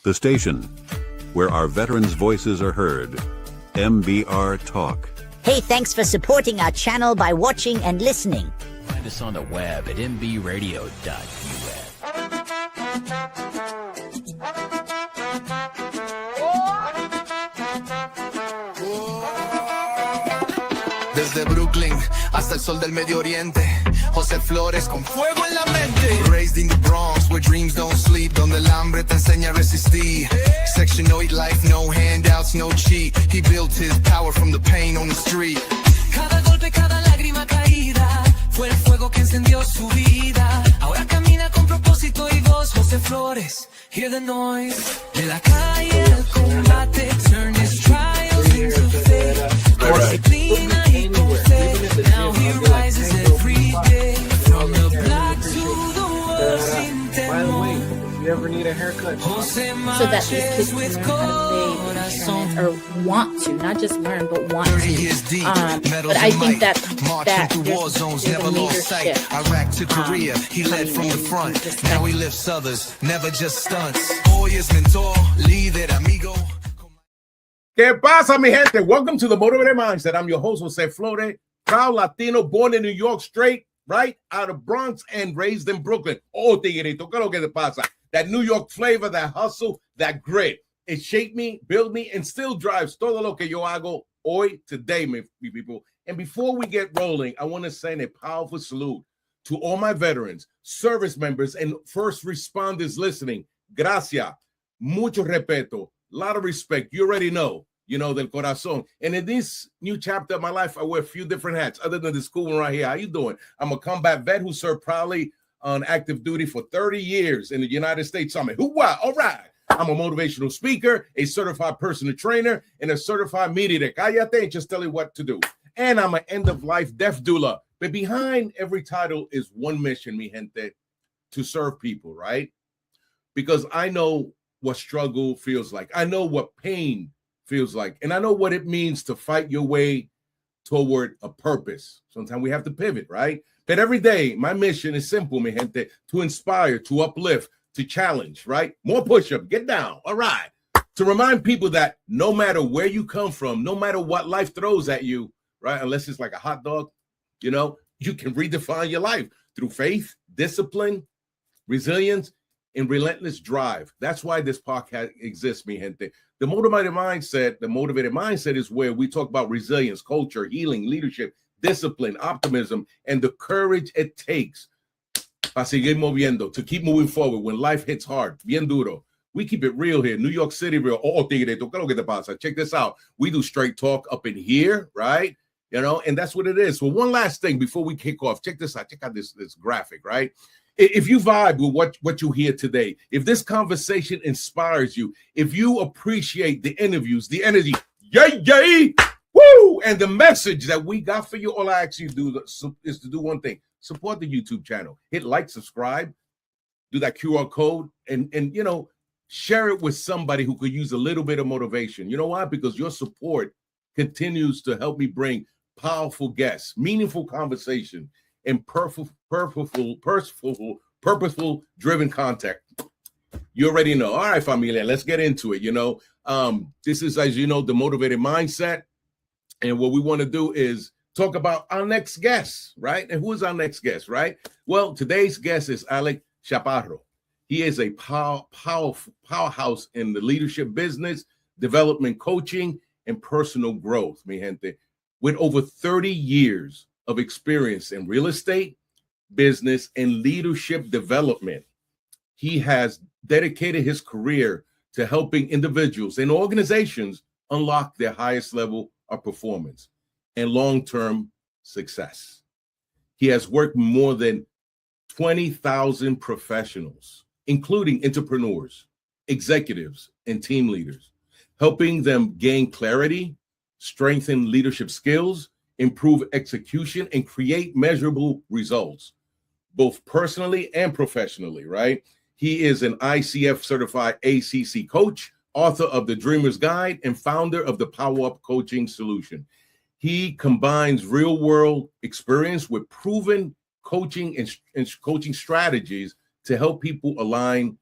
The station where our veterans' voices are heard. MBR Talk. Hey, thanks for supporting our channel by watching and listening. Find us on the web at mbradio.us. Desde Brooklyn hasta el sol del Medio Oriente, José Flores con fuego en la mente. Raised in the Bronx where dreams don't sleep, donde el hambre te enseña a resistir. Section 8 life, no handouts, no cheat. He built his power from the pain on the street. Cada golpe, cada lágrima caída fue el fuego que encendió su vida. Ahora camina con propósito y voz. José Flores, hear the noise. De la calle al combate, turn his trials into faith. Con disciplina y con fe, now he rises every day. From the black to the Washington. By the way, if you ever need a haircut, so that these kids can learn how to play instruments or want to, not just learn, but want to. But I think that there's a major shift. Iraq to Korea, he led from the front. Now he lifts others, never just stunts. Hoy es mentor, líder, amigo. ¿Qué pasa, mi gente? Welcome to the Motivated Mindset. I'm your host, José Flores, proud Latino, born in New York, straight, right out of Bronx and raised in Brooklyn. Oh, tiguerito, ¿qué es lo que te pasa? That New York flavor, that hustle, that grit. It shaped me, built me, and still drives todo lo que yo hago hoy, today, mi people. And before we get rolling, I want to send a powerful salute to all my veterans, service members, and first responders listening. Gracias. Mucho respeto. A lot of respect. You already know, del corazón. And in this new chapter of my life, I wear a few different hats other than this cool one right here. How you doing? I'm a combat vet who served proudly on active duty for 30 years in the United States Army. Hoorah! All right. I'm a motivational speaker, a certified personal trainer, and a certified media. Cállate and just tell you what to do. And I'm an end-of-life death doula. But behind every title is one mission, mi gente, to serve people, right? Because I know what struggle feels like. I know what pain feels like. And I know what it means to fight your way toward a purpose. Sometimes we have to pivot, right? But every day, my mission is simple, mi gente, to inspire, to uplift, to challenge, right? More push-up, get down, all right. To remind people that no matter where you come from, no matter what life throws at you, right? Unless it's like a hot dog, you can redefine your life through faith, discipline, resilience, and relentless drive. That's why this podcast exists, mi gente. The motivated mindset is where we talk about resilience, culture, healing, leadership, discipline, optimism, and the courage it takes para seguir moviendo, to keep moving forward when life hits hard, bien duro. We keep it real here. New York City real. Oh, tigre, ¿qué lo que te pasa? Check this out. We do straight talk up in here, right? And that's what it is. So one last thing before we kick off. Check this out. Check out this graphic, right? If you vibe with what you hear today, if this conversation inspires you, if you appreciate the interviews, the energy, yay, woo, and the message that we got for you, all I ask you to do is to do one thing. Support the YouTube channel. Hit like, subscribe, do that QR code, and share it with somebody who could use a little bit of motivation. You know why? Because your support continues to help me bring powerful guests, meaningful conversation, and purposeful, driven content. You already know. All right, familia, let's get into it. This is, as you know, the Motivated Mindset. And what we want to do is talk about our next guest, right? And who is our next guest, right? Well, today's guest is Alex Chaparro. He is a powerhouse in the leadership business, development coaching, and personal growth, mi gente, with over 30 years of experience in real estate, business, and leadership development. He has dedicated his career to helping individuals and organizations unlock their highest level of performance and long-term success. He has worked with more than 20,000 professionals, including entrepreneurs, executives, and team leaders, helping them gain clarity, strengthen leadership skills, improve execution, and create measurable results, both personally and professionally, right? He is an ICF certified ACC coach, author of The Dreamer's Guide, and founder of the PowerUp coaching solution. He combines real-world experience with proven coaching and coaching strategies to help people align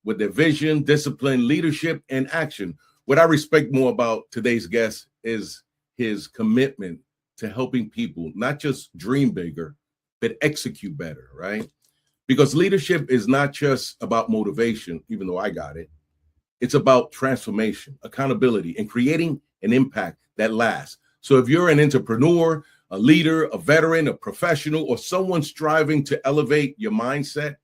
with their vision, discipline, leadership, and action. What I respect more about today's guest is his commitment to helping people not just dream bigger, but execute better, right? Because leadership is not just about motivation, even though I got it. It's about transformation, accountability, and creating an impact that lasts. So if you're an entrepreneur, a leader, a veteran, a professional, or someone striving to elevate your mindset,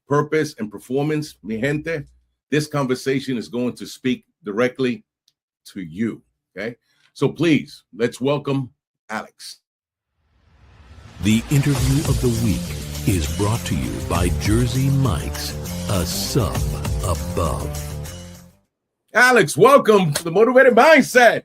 purpose, and performance, mi gente, this conversation is going to speak directly to you, okay? So please, let's welcome Alex. The interview of the week is brought to you by Jersey Mike's, a sub above. Alex, welcome to the Motivated Mindset.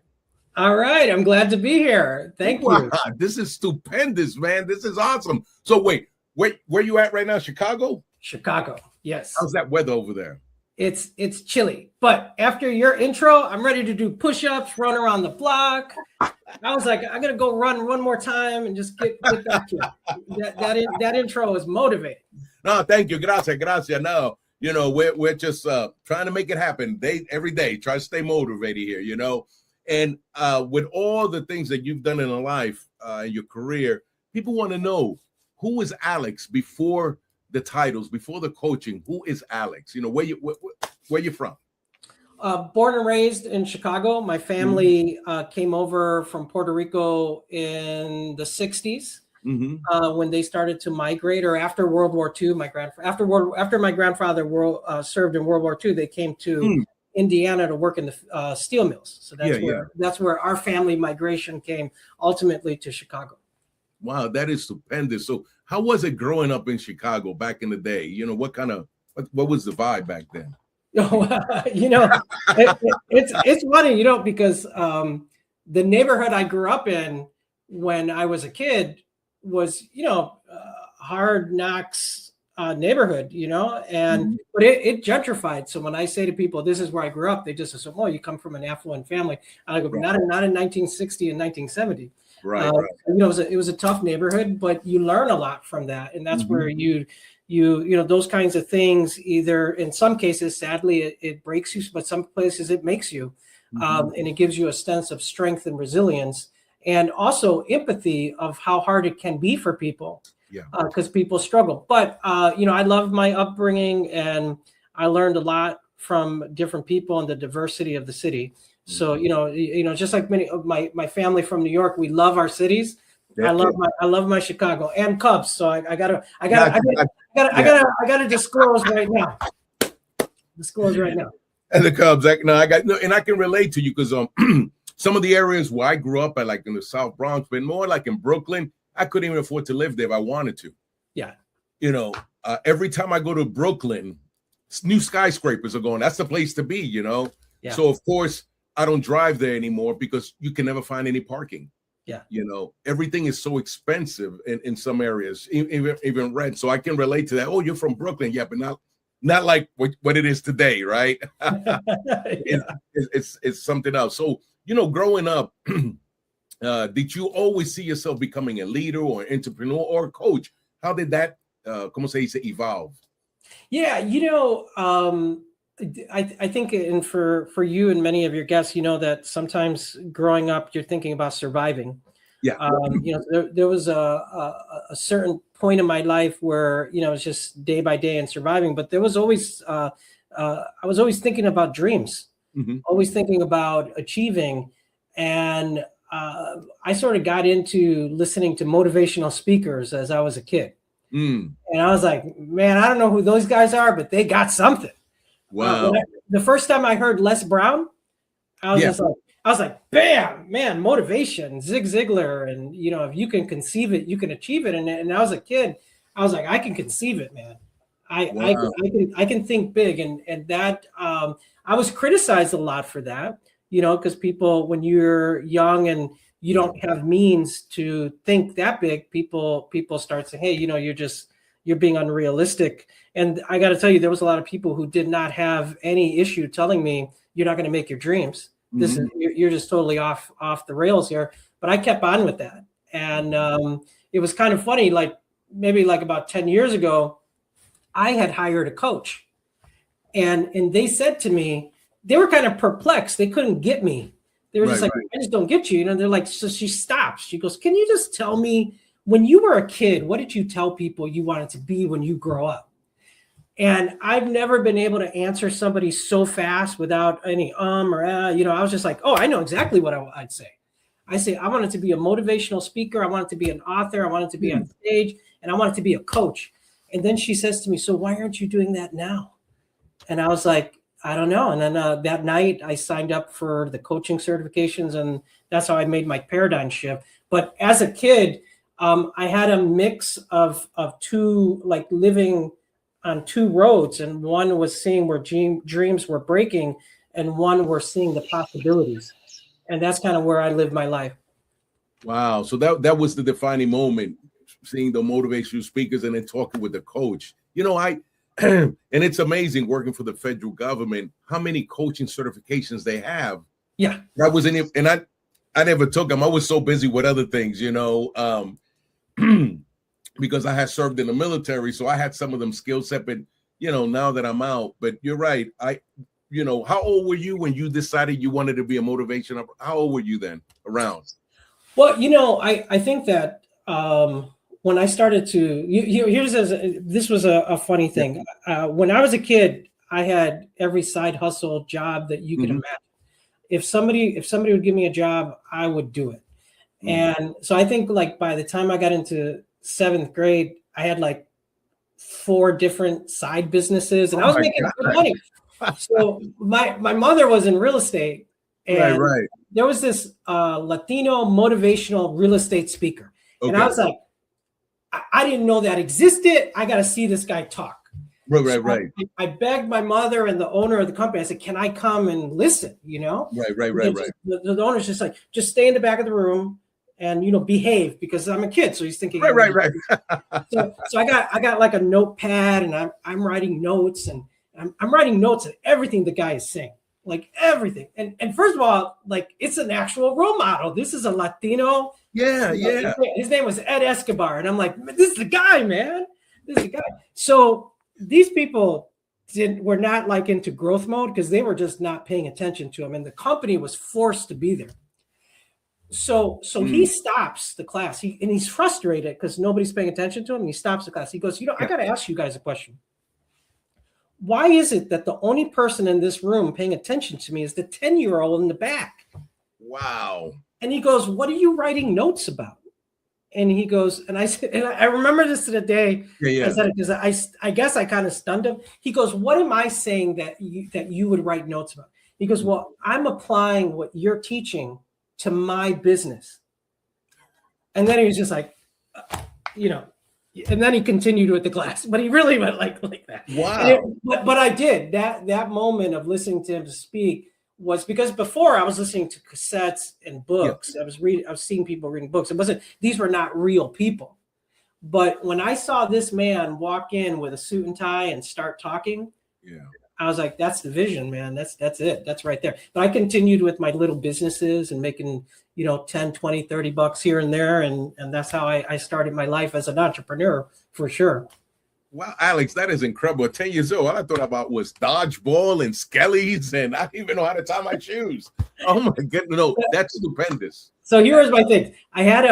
All right, I'm glad to be here. Thank you. This is stupendous, man. This is awesome. So wait, where you at right now? Chicago? Chicago, yes. How's that weather over there? It's chilly, but after your intro, I'm ready to do push-ups, run around the block. I was like, I'm gonna go run one more time and just get back to it. That intro is motivating. No, thank you. Gracias. No, we're just trying to make it happen every day. Try to stay motivated here, And with all the things that you've done in life, in your career, people want to know, who is Alex before the titles, before the coaching? Who is Alex? Where you from? Born and raised in Chicago. My family came over from Puerto Rico in the 60s when they started to migrate, or after World War II. After my grandfather served in World War II, they came to Indiana to work in the steel mills. So that's where our family migration came ultimately to Chicago. Wow, that is stupendous. So how was it growing up in Chicago back in the day? What was the vibe back then? It's funny, because the neighborhood I grew up in when I was a kid was, hard knocks neighborhood, but it gentrified. So when I say to people, this is where I grew up, they just assume, oh, you come from an affluent family. And I go, not in 1960 and 1970. Right. It was a tough neighborhood, but you learn a lot from that. And that's where you those kinds of things, either in some cases, sadly, it breaks you, but some places it makes you. And it gives you a sense of strength and resilience, and also empathy of how hard it can be for people. Because people struggle. But, I love my upbringing, and I learned a lot from different people and the diversity of the city. So, just like many of my family from New York, we love our cities. I love my Chicago and Cubs. So I gotta disclose right now. And the Cubs, and I can relate to you because some of the areas where I grew up, like in the South Bronx, but more like in Brooklyn, I couldn't even afford to live there if I wanted to. Yeah. Every time I go to Brooklyn, new skyscrapers are going. That's the place to be, Yeah. So of course I don't drive there anymore because you can never find any parking. Yeah. Everything is so expensive in some areas, even rent. So I can relate to that. Oh, you're from Brooklyn. Yeah, but not like what it is today, right? It's something else. So, growing up, did you always see yourself becoming a leader or an entrepreneur or a coach? How did that, como se dice, evolve? Yeah, I think, and for you and many of your guests, that sometimes growing up, you're thinking about surviving. Yeah. There was a certain point in my life where, it's just day by day and surviving, but there was always, I was always thinking about dreams, always thinking about achieving. And I sort of got into listening to motivational speakers as I was a kid. And I was like, man, I don't know who those guys are, but they got something. Wow. The first time I heard Les Brown, I was like, bam, man, motivation, Zig Ziglar. And, if you can conceive it, you can achieve it. And I was a kid, I was like, I can conceive it, man. I can think big. And that, I was criticized a lot for that, because people, when you're young and you don't have means to think that big, people start saying, hey, you're being unrealistic. And I got to tell you, there was a lot of people who did not have any issue telling me, you're not going to make your dreams. You're just totally off the rails here. But I kept on with that. And it was kind of funny, maybe about 10 years ago, I had hired a coach. And they said to me, they were kind of perplexed. They couldn't get me. They were just like, I just don't get you. You know, they're like, so she stops. She goes, can you just tell me, when you were a kid, what did you tell people you wanted to be when you grow up? And I've never been able to answer somebody so fast without any or you know, I was just like, oh, I know exactly what I'd say. I say, I wanted to be a motivational speaker. I wanted to be an author. I wanted to be on stage, and I wanted to be a coach. And then she says to me, so why aren't you doing that now? And I was like, I don't know. And then that night I signed up for the coaching certifications, and that's how I made my paradigm shift. But as a kid, I had a mix of two, like living on two roads, and one was seeing where dreams were breaking, and one were seeing the possibilities. And that's kind of where I live my life. Wow. So that was the defining moment, seeing the motivational speakers and then talking with the coach. You know, and it's amazing working for the federal government, how many coaching certifications they have. Yeah. That was and I never took them. I was so busy with other things, you know, because I had served in the military. So I had some of them skill set, but, you know, now that I'm out, but you're right. You know, how old were you when you decided you wanted to be a motivation? How old were you then around? Well, you know, I think that when I started to, this was a funny thing. When I was a kid, I had every side hustle job that you could imagine. If somebody would give me a job, I would do it. And so I think like by the time I got into 7th grade, I had like 4 different side businesses, and I was making good money. So my mother was in real estate, and there was this Latino motivational real estate speaker. Okay. And I was like, I didn't know that existed. I got to see this guy talk. Right. I begged my mother and the owner of the company. I said, can I come and listen? You know? Right. The owner's just like, just stay in the back of the room and, you know, behave, because I'm a kid. So he's thinking, right. So I got like a notepad, and I'm writing notes, and I'm writing notes of everything the guy is saying, like everything. And first of all, like, it's an actual role model. This is a Latino. Yeah. His name was Ed Escobar. And I'm like, this is the guy, man. This is the guy. So these people were not like into growth mode, because they were just not paying attention to him. And the company was forced to be there. So he stops the class. And he's frustrated because nobody's paying attention to him. And he stops the class. He goes, you know, I got to ask you guys a question. Why is it that the only person in this room paying attention to me is the 10-year-old in the back? Wow. And he goes, what are you writing notes about? And he goes, and I said, and I remember this to the day. I said it because I guess I kind of stunned him. He goes, what am I saying that you would write notes about? He goes, well, I'm applying what you're teaching to my business. And then he was just like, you know, and then he continued with the class, but he really went like that. Wow. But I did that moment of listening to him speak was because before I was listening to cassettes and books. I was seeing people reading books. These were not real people. But when I saw this man walk in with a suit and tie and start talking, I was like, that's the vision, man. That's it. That's right there. But I continued with my little businesses and making, you know, 10, 20, 30 bucks here and there. And that's how I started my life as an entrepreneur, for sure. Wow, Alex, that is incredible. At 10 years old, all I thought about was dodgeball and skellies, and I didn't even know how to tie my shoes. Oh my goodness, no, that's stupendous. So here's my thing. I had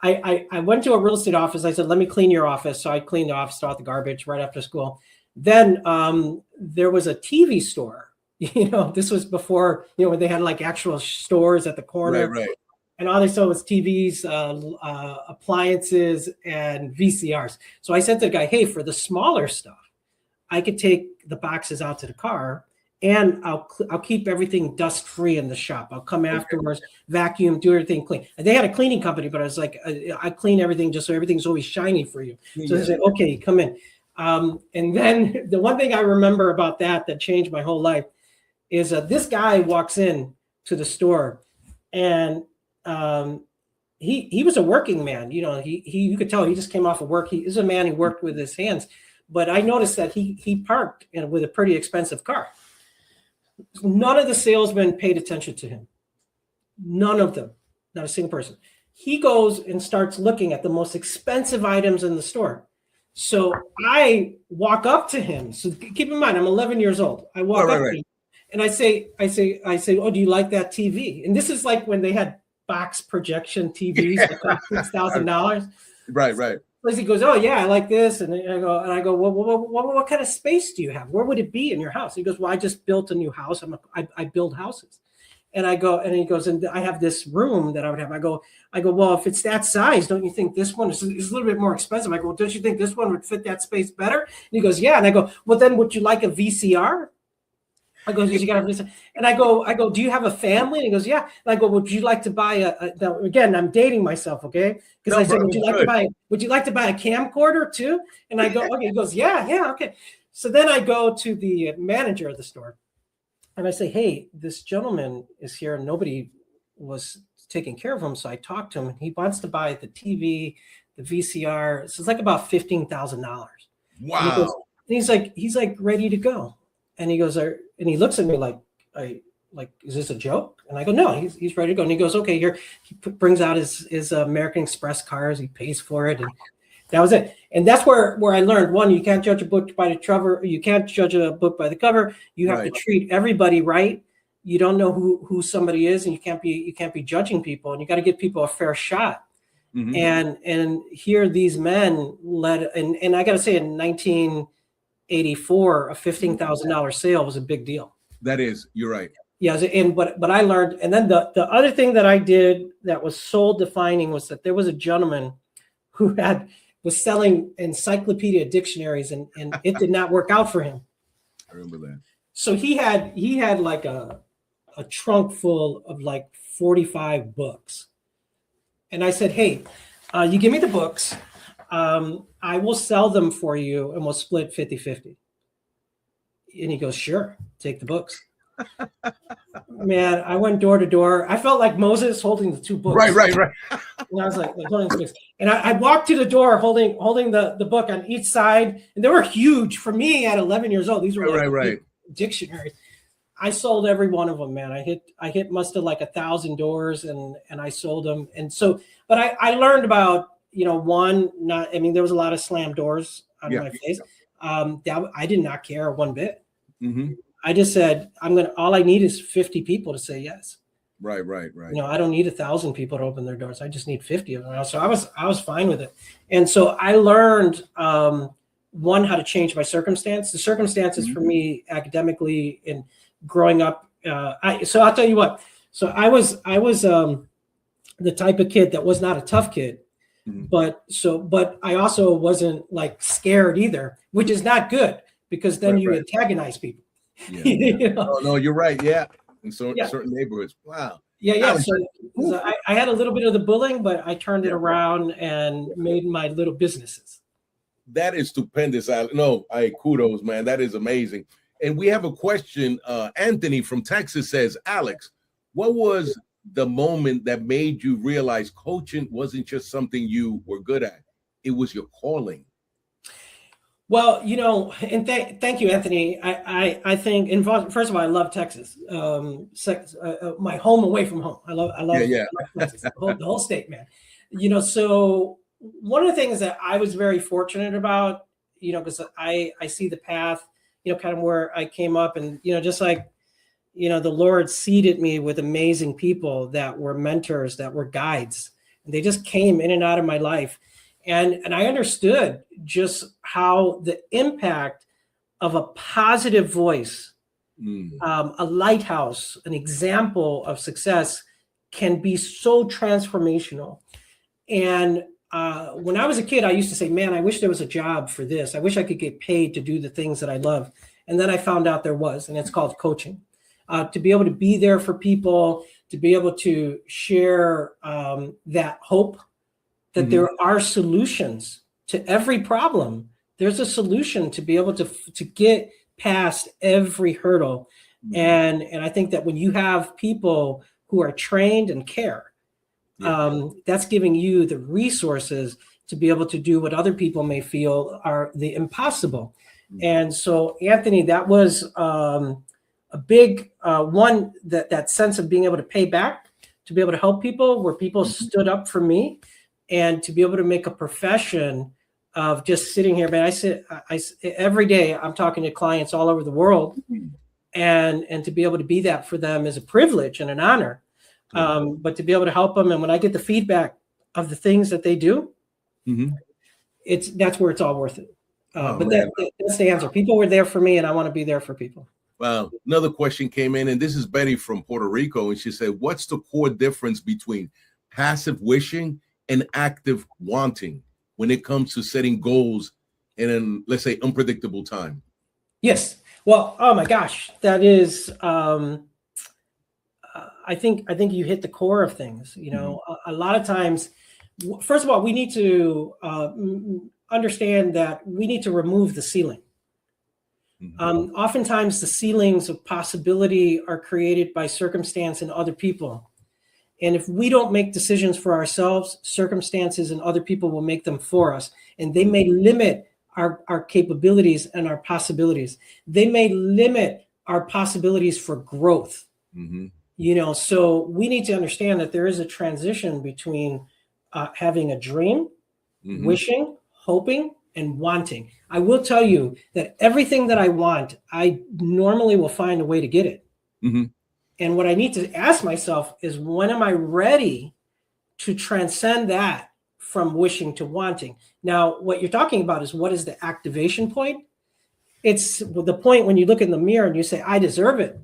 I went to a real estate office. I said, let me clean your office. So I cleaned the office, out the garbage right after school. Then there was a TV store. You know, this was before, you know, when they had like actual stores at the corner. Right. And all they saw was TVs, appliances, and VCRs. So I said to the guy, hey, for the smaller stuff, I could take the boxes out to the car, and I'll keep everything dust free in the shop. I'll come afterwards, vacuum, do everything clean. And they had a cleaning company, but I was like, I clean everything just so everything's always shiny for you. So they said, okay, come in. And then the one thing I remember about that changed my whole life is this guy walks in to the store, and he was a working man. You know, you could tell he just came off of work. He is a man who worked with his hands. But I noticed that he parked with a pretty expensive car. None of the salesmen paid attention to him. None of them, not a single person. He goes and starts looking at the most expensive items in the store. So I walk up to him. So keep in mind, I'm 11 years old. I walk up to him and I say, oh, do you like that TV? And this is like when they had box projection TVs for like $6,000. Right. So he goes, oh yeah, I like this. And I go, well, what kind of space do you have? Where would it be in your house? He goes, well, I just built a new house. I build houses. And I go, and he goes, and I have this room that I would have. I go, well, if it's that size, don't you think this one is a little bit more expensive? I go, well, don't you think this one would fit that space better? And he goes, yeah. And I go, well, then would you like a VCR? I go, you got a VCR. And I go, do you have a family? And he goes, yeah. And I go, would you like to buy now, again, I'm dating myself, okay? Because I said, would you like to buy a camcorder too? And I go, okay. He goes, yeah, okay. So then I go to the manager of the store. And I say, hey, this gentleman is here and nobody was taking care of him. So I talked to him and he wants to buy the TV, the VCR. So it's like about $15,000. Wow. And he's like ready to go. And he goes, and he looks at me like, is this a joke? And I go, no, he's ready to go. And he goes, okay, here. He brings out his American Express cards. He pays for it. And that was it. And that's where I learned, one, you can't judge a book by the cover. You can't judge a book by the cover. You have to treat everybody right. You don't know who somebody is, and you can't be judging people, and you got to give people a fair shot. Mm-hmm. And here these men led, and I got to say, in 1984, a $15,000 sale was a big deal. That is, you're right. Yeah, but I learned, and then the other thing that I did that was soul defining was that there was a gentleman who was selling encyclopedia dictionaries, and it did not work out for him. I remember that. So he had like a trunk full of like 45 books. And I said, hey, you give me the books. I will sell them for you and we'll split 50-50. And he goes, sure, take the books. Man, I went door to door. I felt like Moses holding the two books. Right. And I was like holding the books. And I walked to the door holding the book on each side. And they were huge for me at 11 years old. These were dictionaries. I sold every one of them, man. I hit must have like 1,000 doors and I sold them. And so, but I learned about, there was a lot of slam doors on my face. That I did not care one bit. Mm-hmm. I just said, all I need is 50 people to say yes. Right. I don't need 1,000 people to open their doors. I just need 50 of them. So I was fine with it. And so I learned, one, how to change my circumstance. The circumstances for me academically and growing up. So I'll tell you what. So I was the type of kid that was not a tough kid, but I also wasn't like scared either, which is not good because then you antagonize people. Yeah. No, you're right. Yeah. And so certain neighborhoods. Wow. Yeah. So I had a little bit of the bullying, but I turned it around and made my little businesses. That is stupendous. Kudos, man. That is amazing. And we have a question. Anthony from Texas says, Alex, what was the moment that made you realize coaching wasn't just something you were good at? It was your calling. Well, and thank you, Anthony. I think, first of all, I love Texas. My home away from home. I love Texas, the whole state, man. So one of the things that I was very fortunate about, because I see the path, kind of where I came up, and just like, the Lord seeded me with amazing people that were mentors, that were guides, and they just came in and out of my life. And I understood just how the impact of a positive voice, a lighthouse, an example of success can be so transformational. And when I was a kid, I used to say, man, I wish there was a job for this. I wish I could get paid to do the things that I love. And then I found out there was, and it's called coaching. To be able to be there for people, to be able to share that hope, that there are solutions to every problem. There's a solution to be able to get past every hurdle. And I think that when you have people who are trained and care, that's giving you the resources to be able to do what other people may feel are the impossible. And so, Anthony, that was a big one, that sense of being able to pay back, to be able to help people, where people stood up for me, and to be able to make a profession of just sitting here. But I every day I'm talking to clients all over the world, and to be able to be that for them is a privilege and an honor. But to be able to help them, and when I get the feedback of the things that they do, that's where it's all worth it. But that's the answer. People were there for me, and I want to be there for people. Well, another question came in, and this is Betty from Puerto Rico, and she said, what's the core difference between passive wishing and active wanting when it comes to setting goals in an, let's say, unpredictable time? Yes. Well, oh my gosh, that is, I think you hit the core of things. You know, a lot of times, first of all, we need to understand that we need to remove the ceiling. Oftentimes the ceilings of possibility are created by circumstance and other people. And if we don't make decisions for ourselves, circumstances and other people will make them for us. And they may limit our capabilities and our possibilities. They may limit our possibilities for growth. You know, so we need to understand that there is a transition between having a dream, wishing, hoping, and wanting. I will tell you that everything that I want, I normally will find a way to get it. And what I need to ask myself is, when am I ready to transcend that from wishing to wanting? Now, what you're talking about is, what is the activation point? It's the point when you look in the mirror and you say, I deserve it.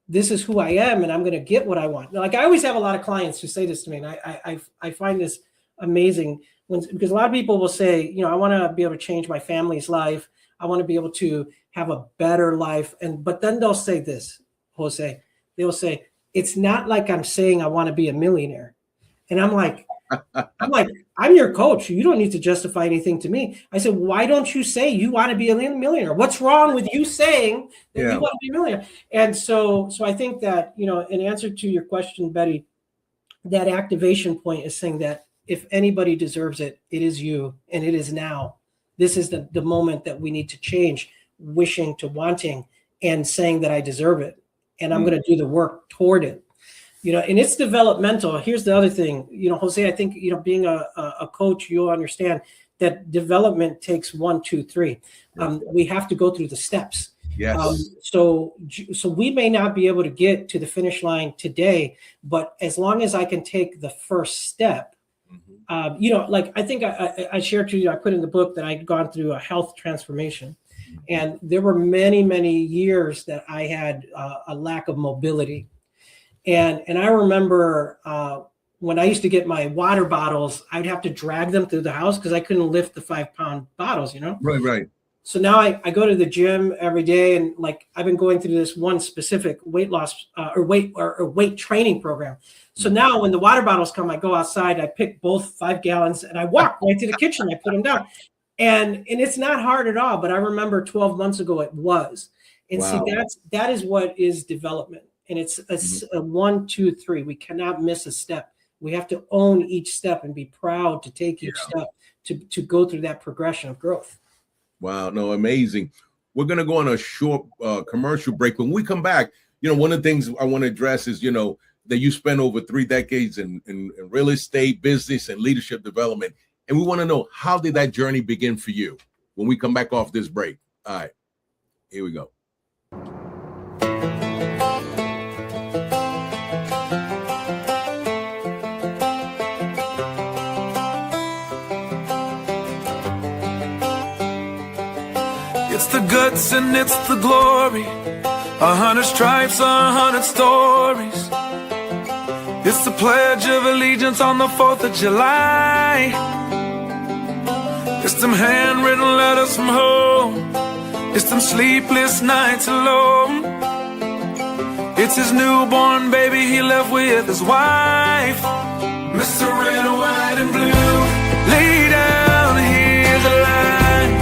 This is who I am, and I'm going to get what I want. Like, I always have a lot of clients who say this to me, and I find this amazing. Because a lot of people will say, you know, I want to be able to change my family's life. I want to be able to have a better life. But then they'll say this, Jose, they'll say, it's not like I'm saying I want to be a millionaire. And I'm like, I'm your coach. You don't need to justify anything to me. I said, why don't you say you want to be a millionaire? What's wrong with you saying that you want to be a millionaire? And so I think that, you know, in answer to your question, Betty, that activation point is saying that if anybody deserves it, it is you, and it is now. This is the moment that we need to change wishing to wanting and saying that I deserve it, and I'm going to do the work toward it. You know, and it's developmental. Here's the other thing, you know, Jose, I think, you know, being a coach, you'll understand that development takes 1, 2, 3. We have to go through the steps. Yes. So we may not be able to get to the finish line today, but as long as I can take the first step, you know, like I think I shared to you, I put in the book that I'd gone through a health transformation, and there were many, many years that I had a lack of mobility. And I remember when I used to get my water bottles, I'd have to drag them through the house because I couldn't lift the 5-pound bottles, you know? Right. So now I go to the gym every day, and like I've been going through this one specific weight loss or weight training program. So now when the water bottles come, I go outside, I pick both 5 gallons, and I walk right to the kitchen. I put them down, and it's not hard at all. But I remember 12 months ago it was, and see, that is what is development, and it's a 1, 2, 3. We cannot miss a step. We have to own each step and be proud to take each step to go through that progression of growth. Wow, no, amazing. We're going to go on a short commercial break. When we come back, you know, one of the things I want to address is, you know, that you spent over 3 decades in real estate, business, and leadership development. And we want to know, how did that journey begin for you when we come back off this break? All right, here we go. It's the guts and it's the glory. 100 stripes, 100 stories. It's the Pledge of Allegiance on the 4th of July. It's them handwritten letters from home. It's them sleepless nights alone. It's his newborn baby he left with his wife. Mr. Red, White, and Blue, lay down, hear the line.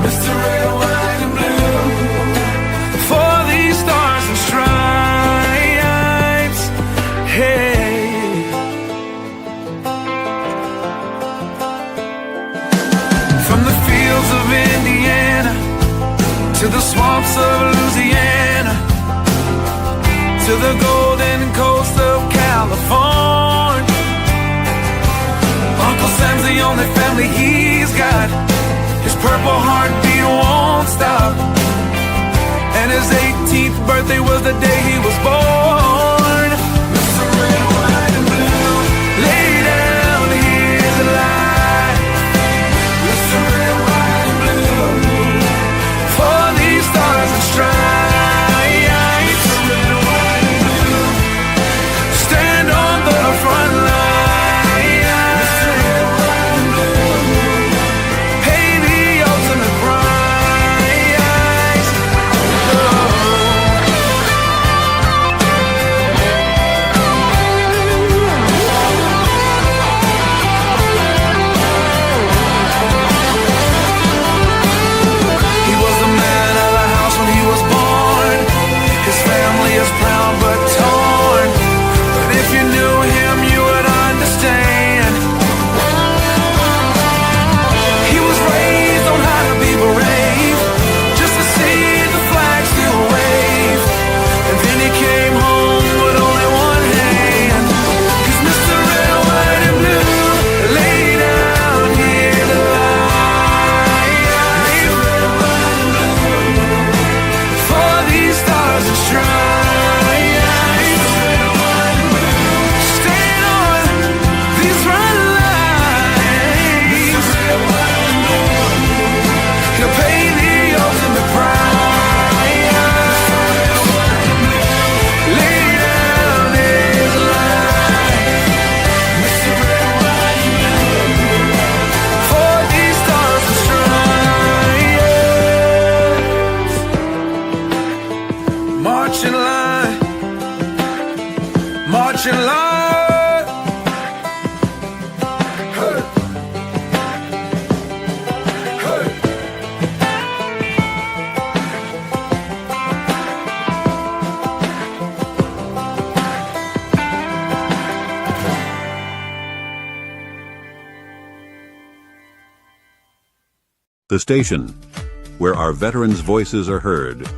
Mr. Red, White, and Blue, for these stars and stripes. Hey, from the fields of Indiana to the swamps of Louisiana, to the golden coast of California, Uncle Sam's the only family family he's got. His purple heartbeat won't stop. And his 18th birthday was the day he was born. Mr. Red, White, and Blue, lay down, here's a lie. Mr. Red, White, and Blue, for these stars and stripes. Mr. Red, White, and Blue, stand on the front line. Mr. Red, White, and Blue, pay the ultimate price. He was the man of the house when he was born. His family is proud but torn. But if you knew him, you would understand. He was raised on how to be brave, just to see the flag still wave. And then he came home with only one hand. 'Cause Mr. Red, White, and Blue, lay down here to lie. For these stars and stripes, stand on these red lines. He'll pay the ultimate price. Lay down his life. Mr. Red, White, and Blue, for these stars and stripes. March in line, march in line. Hey. Hey. The station where our veterans' voices are heard.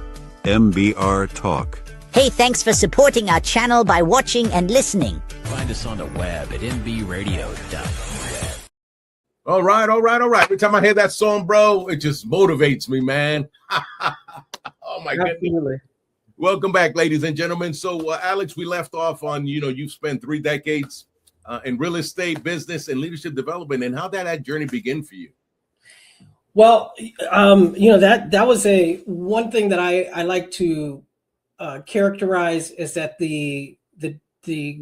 MBR Talk. Hey, thanks for supporting our channel by watching and listening. Find us on the web at mbradio.net. All right. Every time I hear that song, bro, it just motivates me, man. Oh my goodness. Absolutely. Welcome back, ladies and gentlemen. So, Alex, we left off on, you've spent 3 decades in real estate, business, and leadership development, and how that journey began for you. Well, that was one thing that I like to characterize is that the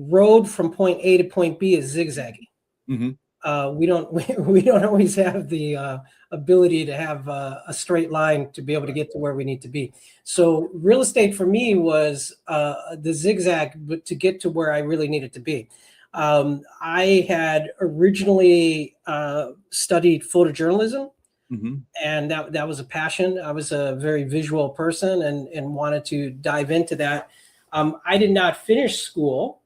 road from point A to point B is zigzaggy. Mm-hmm. We don't always have the ability to have a straight line to be able to get to where we need to be. So real estate for me was the zigzag, but to get to where I really needed to be. I had originally studied photojournalism. Mm-hmm. And that was a passion. I was a very visual person and wanted to dive into that. I did not finish school,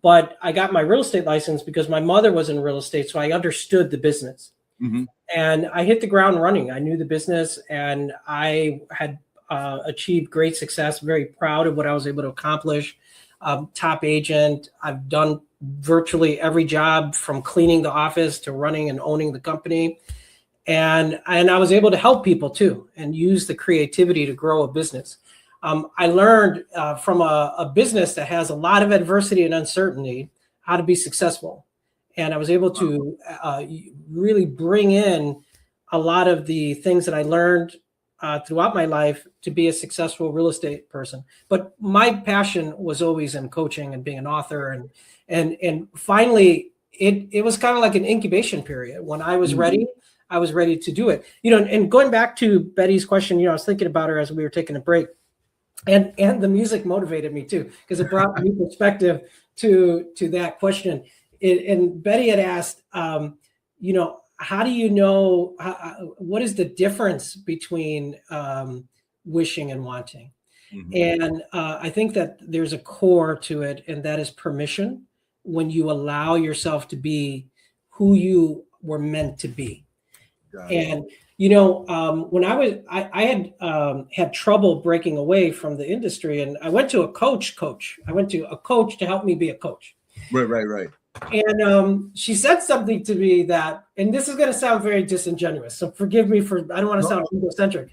but I got my real estate license because my mother was in real estate, so I understood the business. Mm-hmm. And I hit the ground running. I knew the business, and I had achieved great success. Very proud of what I was able to accomplish. Top agent. I've done virtually every job from cleaning the office to running and owning the company. And I was able to help people too, and use the creativity to grow a business. I learned from a business that has a lot of adversity and uncertainty how to be successful. And I was able to really bring in a lot of the things that I learned throughout my life to be a successful real estate person. But my passion was always in coaching and being an author. And finally, it was kind of like an incubation period. When I was ready, I was ready to do it. And going back to Betty's question, I was thinking about her as we were taking a break. And the music motivated me too, because it brought new perspective to that question. And Betty had asked, how do you know, what is the difference between wishing and wanting? Mm-hmm. And I think that there's a core to it, and that is permission, when you allow yourself to be who you were meant to be. And, when I had trouble breaking away from the industry, and I went to a coach. I went to a coach to help me be a coach. Right. And she said something to me that, and this is going to sound very disingenuous, so forgive me for, I don't want to sound egocentric.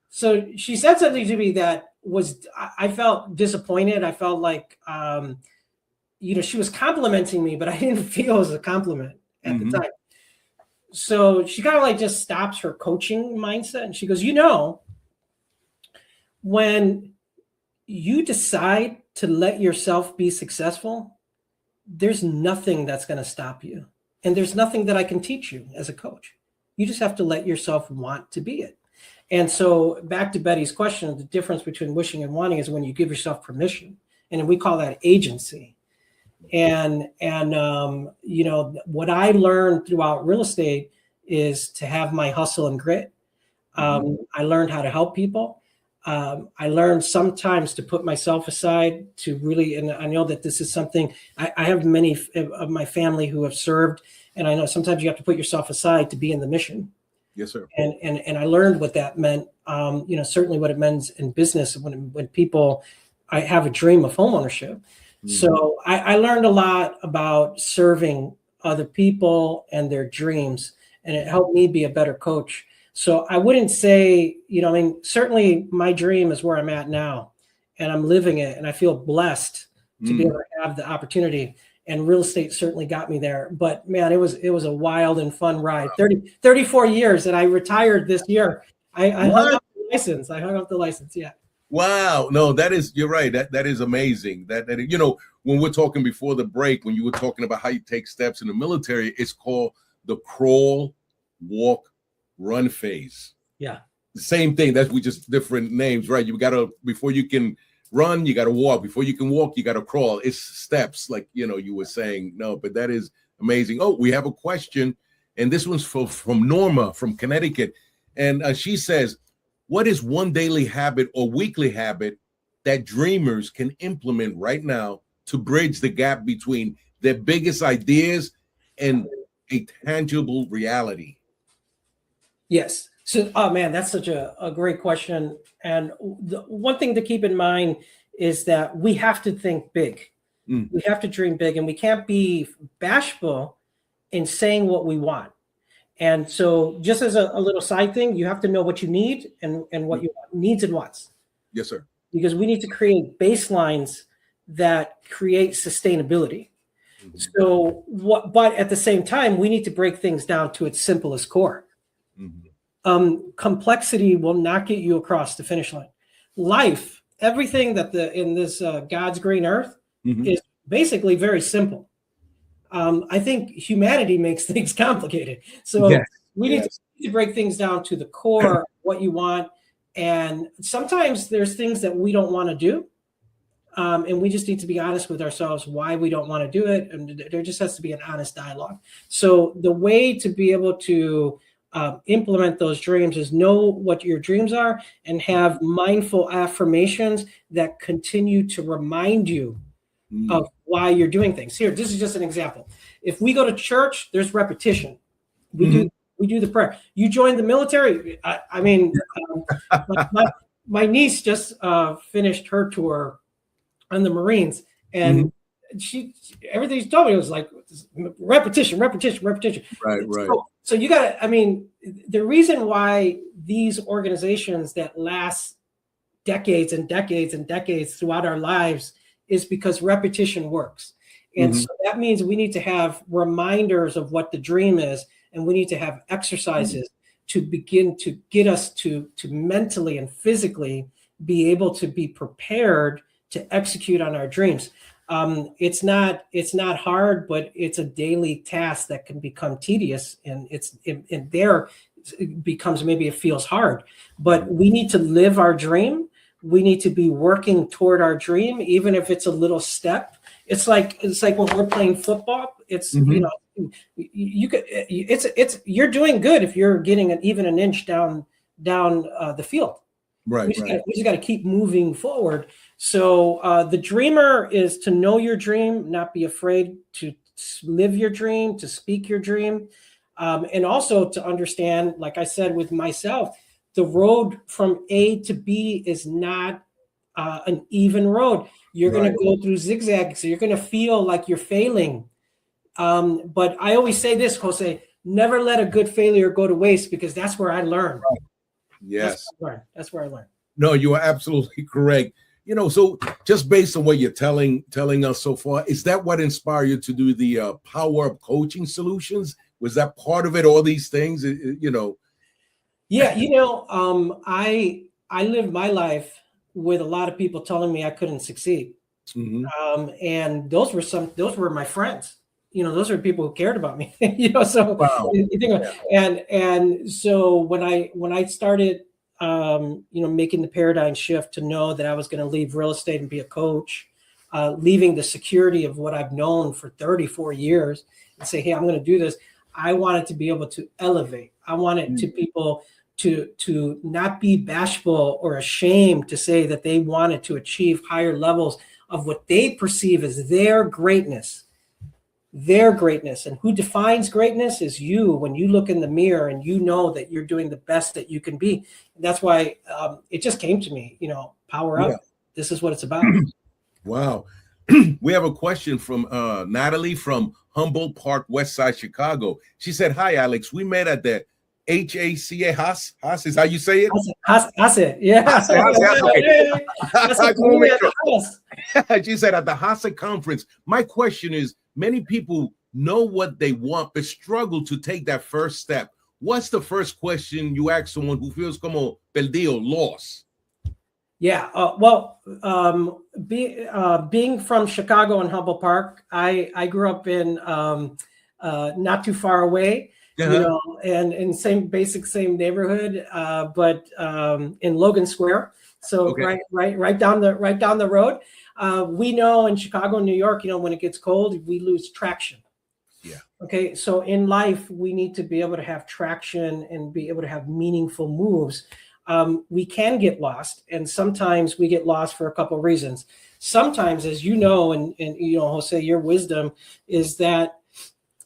So she said something to me that was, I felt disappointed. I felt like, she was complimenting me, but I didn't feel it was a compliment at the time. So she kind of like just stops her coaching mindset. And she goes, when you decide to let yourself be successful, there's nothing that's going to stop you. And there's nothing that I can teach you as a coach. You just have to let yourself want to be it. And so back to Betty's question, the difference between wishing and wanting is when you give yourself permission. And we call that agency. And what I learned throughout real estate is to have my hustle and grit. I learned how to help people. I learned sometimes to put myself aside to really, and I know that this is something, I have many of my family who have served, and I know sometimes you have to put yourself aside to be in the mission. Yes, sir. And I learned what that meant, certainly what it meant in business when people, I have a dream of homeownership. So I learned a lot about serving other people and their dreams, and it helped me be a better coach. So I wouldn't say, certainly my dream is where I'm at now, and I'm living it, and I feel blessed to be able to have the opportunity. And real estate certainly got me there. But man, it was a wild and fun ride. 34 years, and I retired this year. I hung up the license. Yeah. Wow. No, you're right. That is amazing. That when we're talking before the break, when you were talking about how you take steps in the military, it's called the crawl, walk, run phase. Yeah. The same thing. We just different names, right? You gotta, before you can run, you gotta walk. Before you can walk, you gotta crawl. It's steps, like you were saying. No, but that is amazing. Oh, we have a question, and this one's from Norma from Connecticut, and she says, what is one daily habit or weekly habit that dreamers can implement right now to bridge the gap between their biggest ideas and a tangible reality? Yes. So, oh man, that's such a great question. And the one thing to keep in mind is that we have to think big. We have to dream big, and we can't be bashful in saying what we want. And so just as a little side thing, you have to know what you need and what you want, needs and wants. Yes, sir. Because we need to create baselines that create sustainability. So but at the same time, we need to break things down to its simplest core. Complexity will not get you across the finish line. Life, everything that in this God's green earth is basically very simple. I think humanity makes things complicated. So we need to break things down to the core, what you want. And sometimes there's things that we don't want to do. And we just need to be honest with ourselves why we don't want to do it. And there just has to be an honest dialogue. So the way to be able to implement those dreams is know what your dreams are and have mindful affirmations that continue to remind you of why you're doing things. Here, this is just an example. If we go to church, there's repetition. We do the prayer. You join the military. My niece just finished her tour on the Marines, and everything she told me was like repetition. Right. So you got to, the reason why these organizations that last decades and decades and decades throughout our lives is because repetition works. And so that means we need to have reminders of what the dream is, and we need to have exercises to begin to get us to mentally and physically be able to be prepared to execute on our dreams. It's not hard, but it's a daily task that can become tedious, and it becomes, maybe it feels hard, but we need to live our dream. We need to be working toward our dream, even if it's a little step. It's like when we're playing football. It's you're doing good if you're getting even an inch down the field. Right. We just got to keep moving forward. So the dreamer is to know your dream, not be afraid to live your dream, to speak your dream, and also to understand, like I said with myself, the road from A to B is not an even road. You're going to go through zigzags. So you're going to feel like you're failing. But I always say this, Jose, never let a good failure go to waste, because that's where I learned. Right. Yes. That's where I learned. No, you are absolutely correct. So just based on what you're telling us so far, is that what inspired you to do the PowerUp coaching solutions? Was that part of it? All these things, Yeah, I lived my life with a lot of people telling me I couldn't succeed, and those were my friends. Those are people who cared about me. So wow. And so when I started, making the paradigm shift to know that I was going to leave real estate and be a coach, leaving the security of what I've known for 34 years, and say, hey, I'm going to do this. I wanted to be able to elevate. I wanted to people to not be bashful or ashamed to say that they wanted to achieve higher levels of what they perceive as their greatness. And who defines greatness is you. When you look in the mirror and you know that you're doing the best that you can be. And that's why it just came to me, power up. Yeah. This is what it's about. Wow. We have a question from Natalie from Humboldt Park, West Side, Chicago. She said, hi, Alex. We met at the HACA, Haas is how you say it? Haas, yeah. She said at the Haas conference, my question is, many people know what they want, but struggle to take that first step. What's the first question you ask someone who feels como perdido, lost? Yeah, being from Chicago and Humboldt Park, I grew up in not too far away, and in same neighborhood, but in Logan Square. So okay. right down the road. We know in Chicago, New York, when it gets cold, we lose traction. Yeah. Okay. So in life, we need to be able to have traction and be able to have meaningful moves. We can get lost, and sometimes we get lost for a couple of reasons. Sometimes, as you know, and Jose, your wisdom is that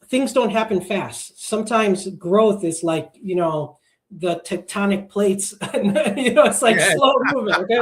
things don't happen fast. Sometimes growth is like, the tectonic plates, it's like slow movement. Okay,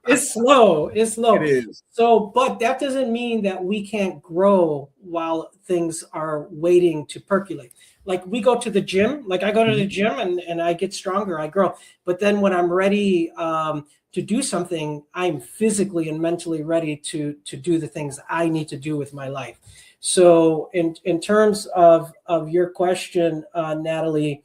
it's slow. It is. So, but that doesn't mean that we can't grow while things are waiting to percolate. Like we go to the gym, I go to the gym and I get stronger, I grow. But then when I'm ready to do something, I'm physically and mentally ready to do the things I need to do with my life. So in terms of your question, Natalie,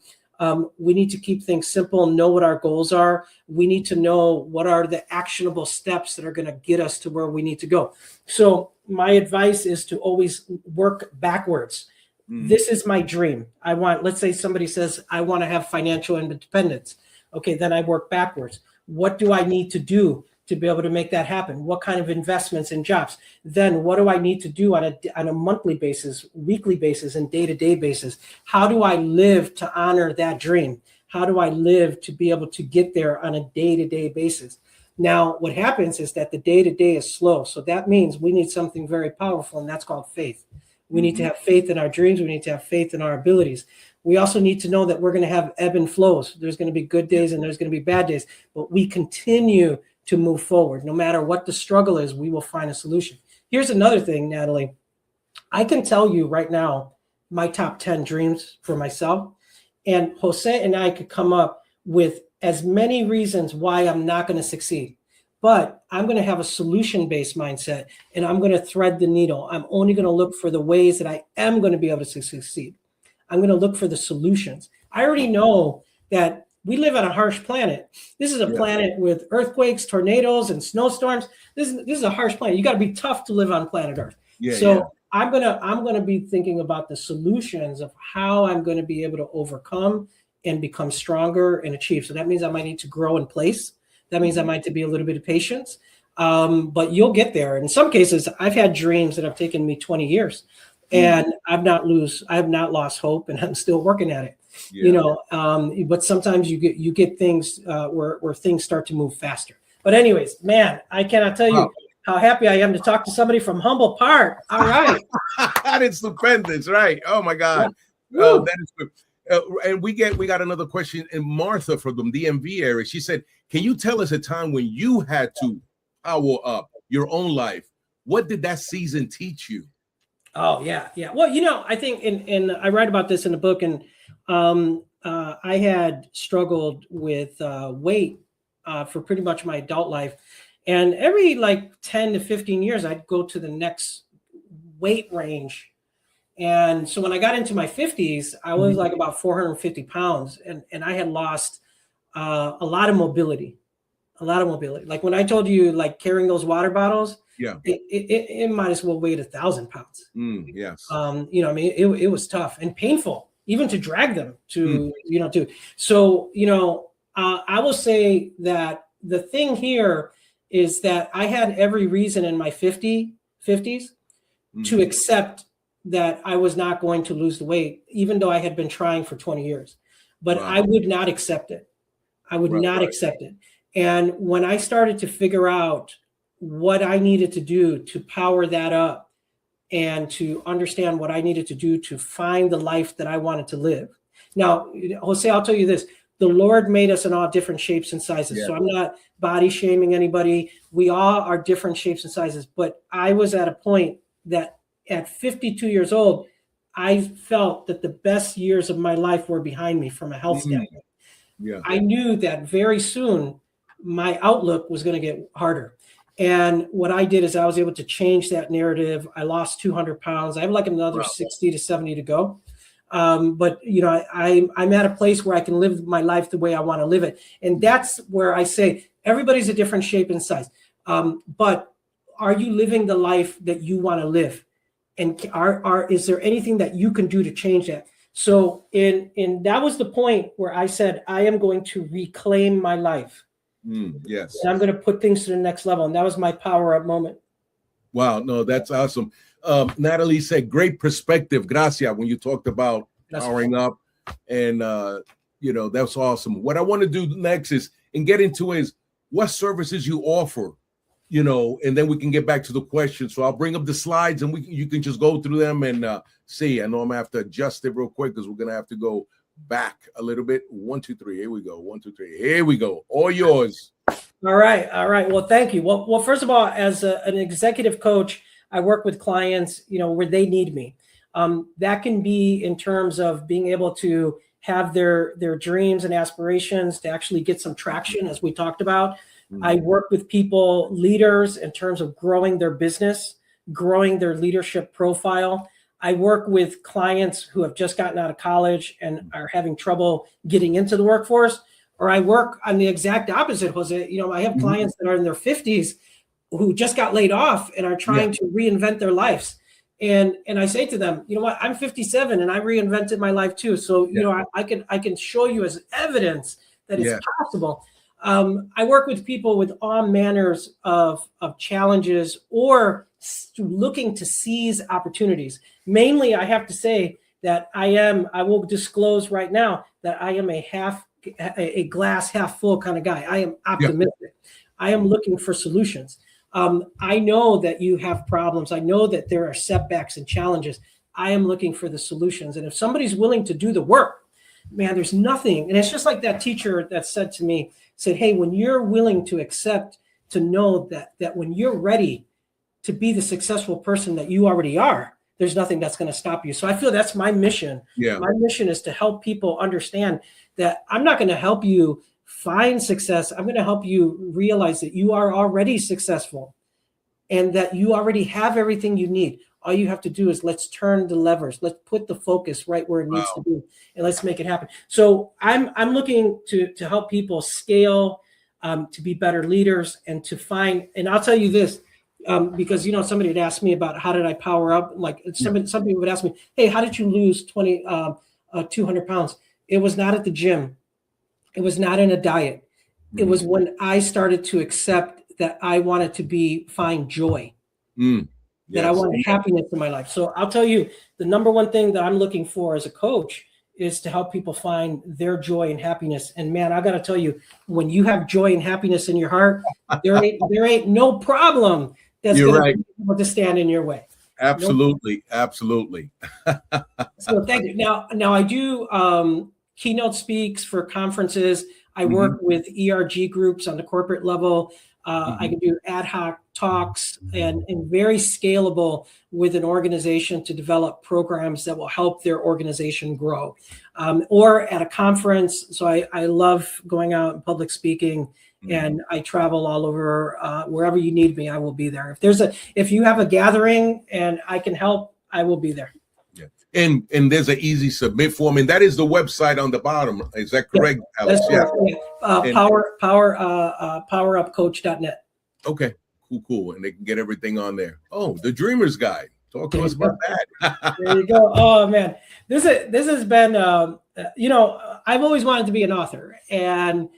we need to keep things simple, know what our goals are. We need to know what are the actionable steps that are going to get us to where we need to go. So my advice is to always work backwards. This is my dream. Let's say somebody says, I want to have financial independence. Okay, then I work backwards. What do I need to do to be able to make that happen? What kind of investments and jobs? Then what do I need to do on a monthly basis, weekly basis, and day-to-day basis? How do I live to honor that dream? How do I live to be able to get there on a day-to-day basis? Now, what happens is that the day-to-day is slow. So that means we need something very powerful, and that's called faith. We need to have faith in our dreams. We need to have faith in our abilities. We also need to know that we're going to have ebb and flows. There's going to be good days and there's going to be bad days, but we continue to move forward. No matter what the struggle is, we will find a solution. Here's another thing, Natalie. I can tell you right now my top 10 dreams for myself, and Jose and I could come up with as many reasons why I'm not going to succeed. But I'm going to have a solution-based mindset, and I'm going to thread the needle. I'm only going to look for the ways that I am going to be able to succeed. I'm going to look for the solutions. I already know that we live on a harsh planet. This is a planet with earthquakes, tornadoes, and snowstorms. This is a harsh planet. You got to be tough to live on planet Earth. I'm gonna be thinking about the solutions of how I'm going to be able to overcome and become stronger and achieve. So that means I might need to grow in place. That means I might have to be a little bit of patience, but you'll get there. In some cases, I've had dreams that have taken me 20 years, and I have not lost hope, and I'm still working at it. But sometimes you get things where things start to move faster. But anyways, man, I cannot tell you how happy I am to talk to somebody from Humboldt Park. All right, that is stupendous, right? Oh my God, that is good. And we got another question. And Martha from the DMV area, she said, can you tell us a time when you had to power up your own life? What did that season teach you? Oh yeah. Well, I think and I write about this in the book, and I had struggled with weight for pretty much my adult life, and every like 10 to 15 years, I'd go to the next weight range. And so when I got into my 50s, I was like about 450 pounds, and I had lost a lot of mobility. Like when I told you, like carrying those water bottles, it might as well weigh 1,000 pounds. Yes. I mean, it was tough and painful, even to drag them so, I will say that the thing here is that I had every reason in my 50s to accept that I was not going to lose the weight, even though I had been trying for 20 years, but I would not accept it. I would not accept it. And when I started to figure out what I needed to do to power that up and to understand what I needed to do to find the life that I wanted to live. Now, Jose, I'll tell you this, the Lord made us in all different shapes and sizes. Yeah. So I'm not body shaming anybody. We all are different shapes and sizes, but I was at a point that at 52 years old, I felt that the best years of my life were behind me from a health standpoint. Yeah. I knew that very soon my outlook was going to get harder. And what I did is I was able to change that narrative. I lost 200 pounds. I have like another 60 to 70 to go. But I'm at a place where I can live my life the way I want to live it. And that's where I say everybody's a different shape and size. But are you living the life that you want to live? And is there anything that you can do to change that? So in that was the point where I said, I am going to reclaim my life. Yes. And I'm going to put things to the next level. And that was my power up moment. Wow. No, that's awesome. Natalie said, great perspective. Gracias. When you talked about powering up and, that's awesome. What I want to do next is and get into is what services you offer, and then we can get back to the questions. So I'll bring up the slides and you can just go through them and see. I know I'm going to have to adjust it real quick because we're going to have to go back a little bit. 1, 2, 3. Here we go. 1, 2, 3. Here we go. All yours. All right. Well, thank you. Well, first of all, as an executive coach, I work with clients, where they need me. That can be in terms of being able to have their dreams and aspirations to actually get some traction, as we talked about. I work with people, leaders, in terms of growing their business, growing their leadership profile. I work with clients who have just gotten out of college and are having trouble getting into the workforce. Or I work on the exact opposite, Jose. I have clients that are in their 50s who just got laid off and are trying to reinvent their lives. And I say to them, you know what, I'm 57 and I reinvented my life too. So, I can show you as evidence that it's possible. I work with people with all manners of challenges or looking to seize opportunities. Mainly, I have to say that I will disclose right now that I am a glass half full kind of guy. I am optimistic. I am looking for solutions. I know that you have problems. I know that there are setbacks and challenges. I am looking for the solutions. And if somebody's willing to do the work, man, there's nothing. And it's just like that teacher that said, hey, when you're willing to accept, to know that when you're ready to be the successful person that you already are, there's nothing that's going to stop you. So I feel that's my mission. Yeah. My mission is to help people understand that I'm not going to help you find success. I'm going to help you realize that you are already successful and that you already have everything you need. All you have to do is let's turn the levers. Let's put the focus right where it needs to be, and let's make it happen. So I'm looking to help people scale, to be better leaders, and to find. And I'll tell you this, because somebody had asked me about how did I power up. Like somebody would ask me, hey, how did you lose 200 pounds? It was not at the gym. It was not in a diet. It was when I started to accept that I wanted to find joy. That I wanted happiness in my life. So I'll tell you, the number one thing that I'm looking for as a coach is to help people find their joy and happiness. And man, I got to tell you, when you have joy and happiness in your heart, there ain't no problem that's going to be able to stand in your way. Absolutely. Absolutely. So thank you. Now I do keynote speaks for conferences. I work with ERG groups on the corporate level. I can do ad hoc talks and very scalable with an organization to develop programs that will help their organization grow. Or at a conference. So I love going out and public speaking, and I travel all over. Wherever you need me, I will be there. If you have a gathering and I can help, I will be there. Yeah. And there's an easy submit form, and that is the website on the bottom. Is that correct, Alex? That's correct. Yeah. PowerUpCoach.net. Okay, cool. And they can get everything on there. Oh, the Dreamer's Guide. Talk to us about that. There you go. Oh man, this has been. I've always wanted to be an author, and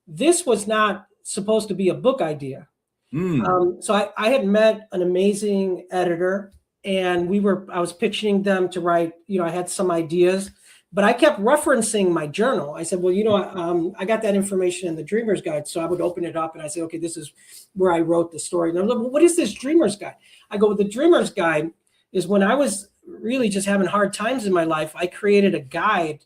this was not supposed to be a book idea. So I had met an amazing editor, and I was pitching them to write. I had some ideas, but I kept referencing my journal. I said, well, I got that information in the Dreamer's Guide. So I would open it up and I say, okay, this is where I wrote the story. And I'm like, well, what is this Dreamer's Guide? I go, the Dreamer's Guide is when I was really just having hard times in my life, I created a guide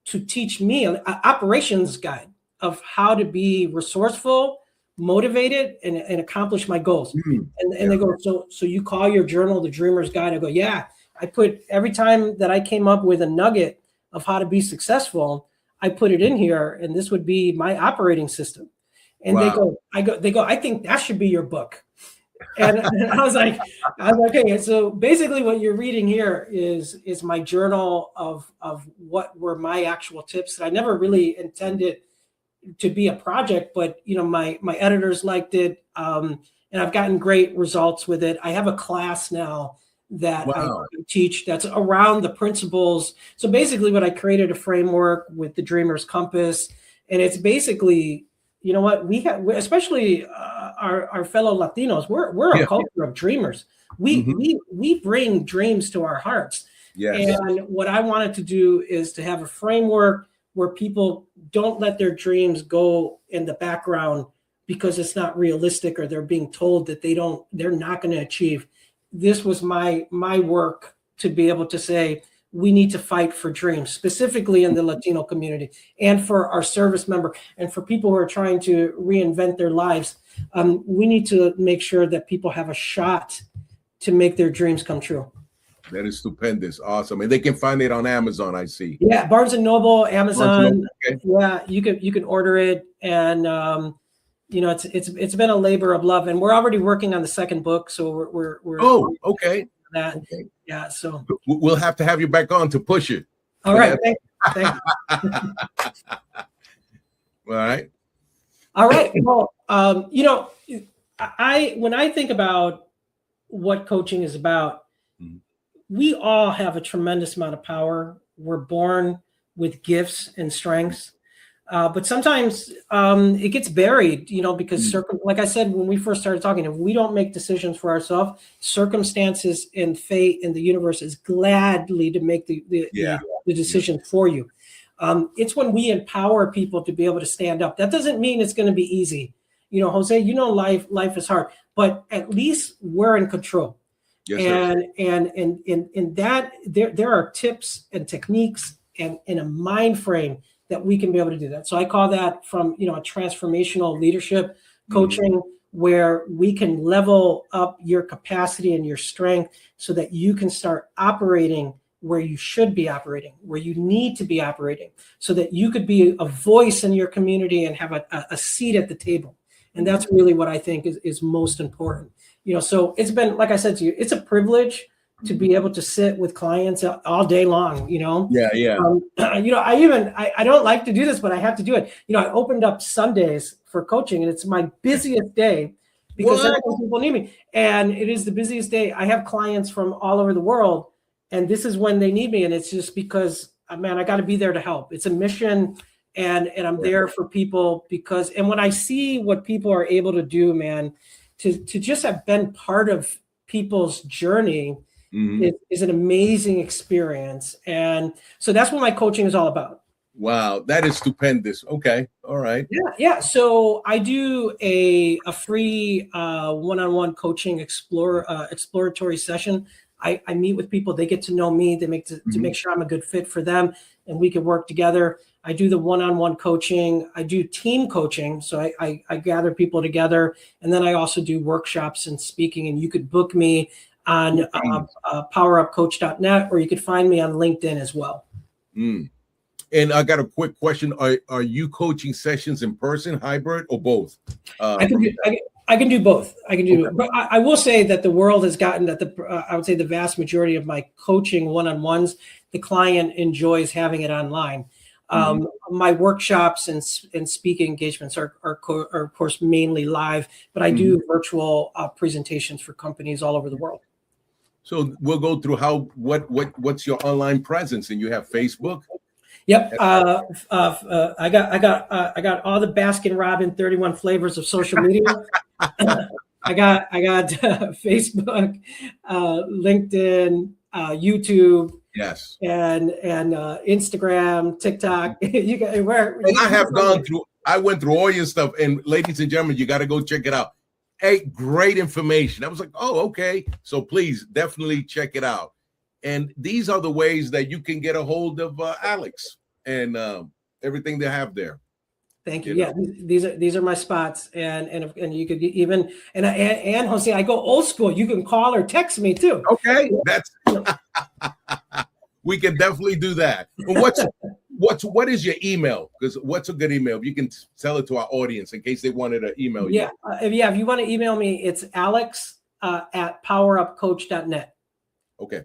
to teach me, an operations guide of how to be resourceful, motivated, and accomplish my goals. And they go, so you call your journal the Dreamer's Guide? I go, yeah. I put every time that I came up with a nugget of how to be successful, I put it in here, and this would be my operating system. And wow. they go, I think that should be your book. And I was like, okay. So basically what you're reading here is my journal of what were my actual tips that I never really intended to be a project, but my editors liked it. And I've gotten great results with it. I have a class now that I teach that's around the principles. So basically what I created a framework with the Dreamer's Compass. And it's basically, we have, especially our fellow Latinos, we're a culture of dreamers. We bring dreams to our hearts. Yes. And what I wanted to do is to have a framework where people don't let their dreams go in the background because it's not realistic or they're being told that they're not going to achieve. This was my work to be able to say, we need to fight for dreams, specifically in the Latino community and for our service member and for people who are trying to reinvent their lives. We need to make sure that people have a shot to make their dreams come true. That is stupendous. Awesome. And they can find it on Amazon, I see. Yeah, Barnes & Noble, Amazon. Okay. Yeah, you can order it. And, it's been a labor of love. And we're already working on the second book. So we're okay. That. Okay. Yeah, so we'll have to have you back on to push it. All right. Thank you. All right. Well, when I think about what coaching is about, we all have a tremendous amount of power. We're born with gifts and strengths. But sometimes it gets buried, because like I said, when we first started talking, if we don't make decisions for ourselves, circumstances and fate and the universe is gladly to make the decision for you. It's when we empower people to be able to stand up. That doesn't mean it's going to be easy. Jose, life is hard, but at least we're in control. Yes, and that there are tips and techniques and a mind frame that we can be able to do that. So I call that from, a transformational leadership coaching where we can level up your capacity and your strength so that you can start operating where you should be operating, where you need to be operating, so that you could be a voice in your community and have a seat at the table. And that's really what I think is most important. So it's been, like I said to you, it's a privilege to be able to sit with clients all day long, I don't like to do this, but I have to do it. I opened up Sundays for coaching, and it's my busiest day because that's when people need me. And it is the busiest day. I have clients from all over the world, and this is when they need me. And it's just because, man, I got to be there to help. It's a mission, and I'm there for people and when I see what people are able to do, man, to just have been part of people's journey, is an amazing experience. And so that's what my coaching is all about. Wow, that is stupendous. Okay, all right. Yeah. So I do a free one-on-one coaching exploratory session I meet with people, they get to know me, they make to make sure I'm a good fit for them, and we can work together. I do the one-on-one coaching. I do team coaching. So I gather people together, and then I also do workshops and speaking, and you could book me on PowerUpCoach.net, or you could find me on LinkedIn as well. And I got a quick question. Are you coaching sessions in person, hybrid, or both? I can do both. I can do, but I will say that the world has gotten that I would say the vast majority of my coaching one-on-ones, the client enjoys having it online. My workshops and speaking engagements are of course mainly live, but I do virtual presentations for companies all over the world. So we'll go through what's your online presence, and you have Facebook. Yep. I got all the Baskin Robbins 31 flavors of social media. I got Facebook, LinkedIn, YouTube. Yes. And Instagram, TikTok. I went through all your stuff, and ladies and gentlemen, you got to go check it out. Hey, great information. I was like, oh, okay. So please definitely check it out. And these are the ways that you can get a hold of Alex and everything they have there. Thank you. Yeah, these are my spots, and you could even and Jose, I go old school. You can call or text me too. Okay, that's we can definitely do that. What is your email? Because what's a good email? You can tell it to our audience in case they wanted to email you. If you want to email me, it's Alex at PowerUpCoach.net. Okay.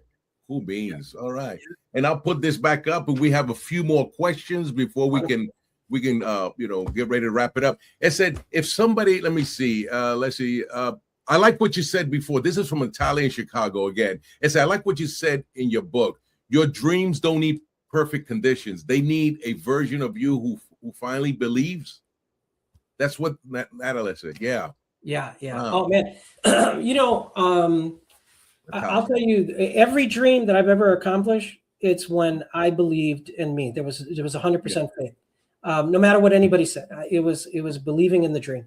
Cool beans. All right. And I'll put this back up, and we have a few more questions before we can get ready to wrap it up. It said, if somebody, let's see. I like what you said before. This is from Natalia in Chicago again. It said, I like what you said in your book. Your dreams don't need perfect conditions. They need a version of you who finally believes. That's what Natalia said. Yeah. Yeah. Oh man. I'll tell you, every dream that I've ever accomplished, it's when I believed in me. There was 100% faith. No matter what anybody said, it was believing in the dream.